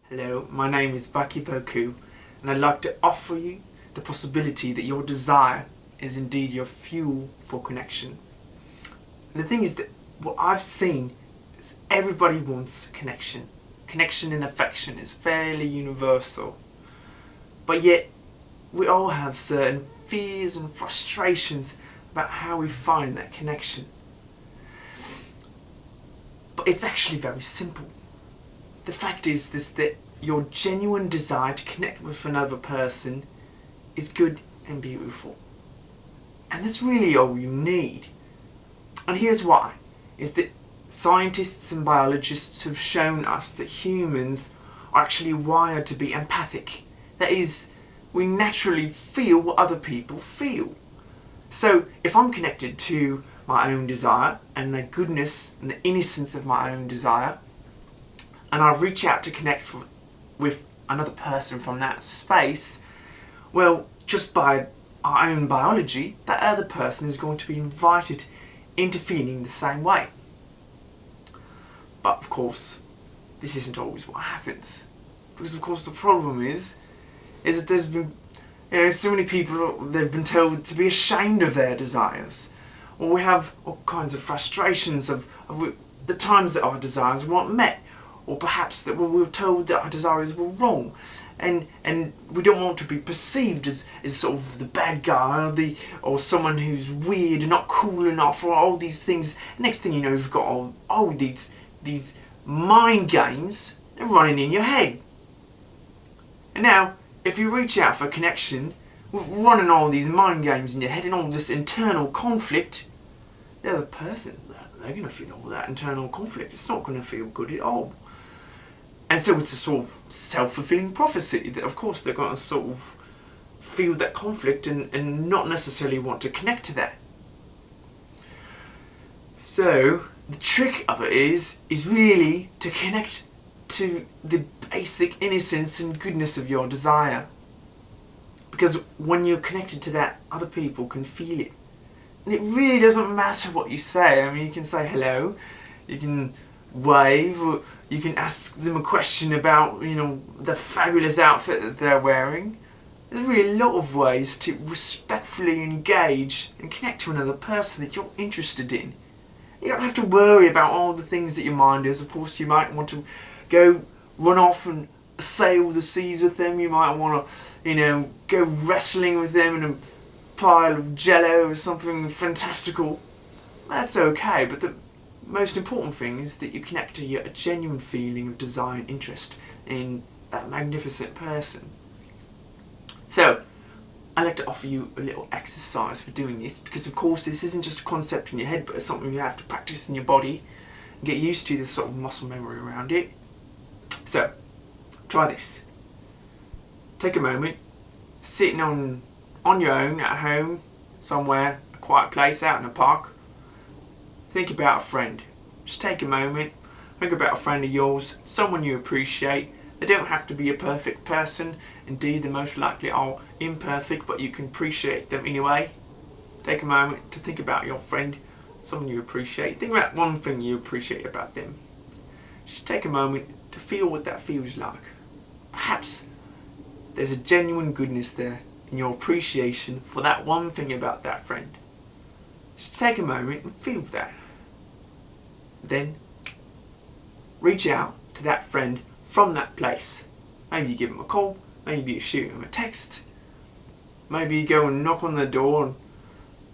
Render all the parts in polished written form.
Hello, my name is Bucky, Beaucoup, and I'd like to offer you the possibility that your desire is indeed your fuel for connection. And the thing is that what I've seen is everybody wants connection. Connection and affection is fairly universal. But yet, we all have certain fears and frustrations about how we find that connection. But it's actually very simple. The fact is that your genuine desire to connect with another person is good and beautiful. And that's really all you need. And here's why. Is that scientists and biologists have shown us that humans are actually wired to be empathic. That is, we naturally feel what other people feel. So if I'm connected to my own desire and the goodness and the innocence of my own desire, and I reach out to connect with another person from that space, well, just by our own biology, that other person is going to be invited into feeling the same way. But of course, this isn't always what happens. Because of course the problem is that there's been so many people, they've been told to be ashamed of their desires. Or we have all kinds of frustrations of the times that our desires weren't met. Or perhaps that we were told that our desires were wrong, and we don't want to be perceived as sort of the bad guy or someone who's weird and not cool enough, or all these things. Next thing you know, you've got all these mind games running in your head. And now, if you reach out for connection, with running all these mind games in your head and all this internal conflict, the other person, they're going to feel all that internal conflict. It's not going to feel good at all. And so it's a sort of self-fulfilling prophecy that of course they're going to sort of feel that conflict and not necessarily want to connect to that. So the trick of it is really to connect to the basic innocence and goodness of your desire. Because when you're connected to that, other people can feel it. And it really doesn't matter what you say. I mean, you can say hello, you can wave, or you can ask them a question about, the fabulous outfit that they're wearing. There's really a lot of ways to respectfully engage and connect to another person that you're interested in. You don't have to worry about all the things that your mind is. Of course, you might want to go run off and sail the seas with them. You might want to, go wrestling with them in a pile of jello or something fantastical. That's okay, but the most important thing is that you connect to a genuine feeling of desire and interest in that magnificent person. So, I'd like to offer you a little exercise for doing this, because of course this isn't just a concept in your head, but it's something you have to practice in your body and get used to, this sort of muscle memory around it. So, try this. Take a moment, sitting on your own at home, somewhere, a quiet place out in a park. Think about a friend. Just take a moment. Think about a friend of yours, someone you appreciate. They don't have to be a perfect person. Indeed, they most likely are imperfect, but you can appreciate them anyway. Take a moment to think about your friend, someone you appreciate. Think about one thing you appreciate about them. Just take a moment to feel what that feels like. Perhaps there's a genuine goodness there in your appreciation for that one thing about that friend. Just take a moment and feel that. Then, reach out to that friend from that place. Maybe you give them a call, maybe you shoot them a text, maybe you go and knock on the door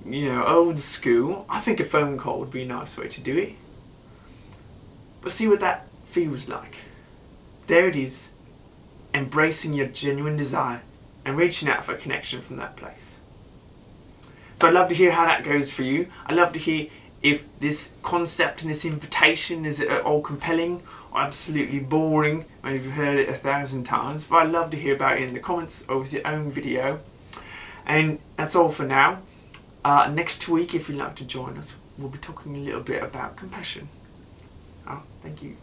and, old school. I think a phone call would be a nice way to do it. But see what that feels like. There it is, embracing your genuine desire and reaching out for a connection from that place. So I'd love to hear how that goes for you. I'd love to hear if this concept and this invitation is at all compelling or absolutely boring. Maybe you've heard it 1,000 times, but I'd love to hear about it in the comments or with your own video. And that's all for now. Next week, if you'd like to join us, we'll be talking a little bit about compassion. Oh, thank you.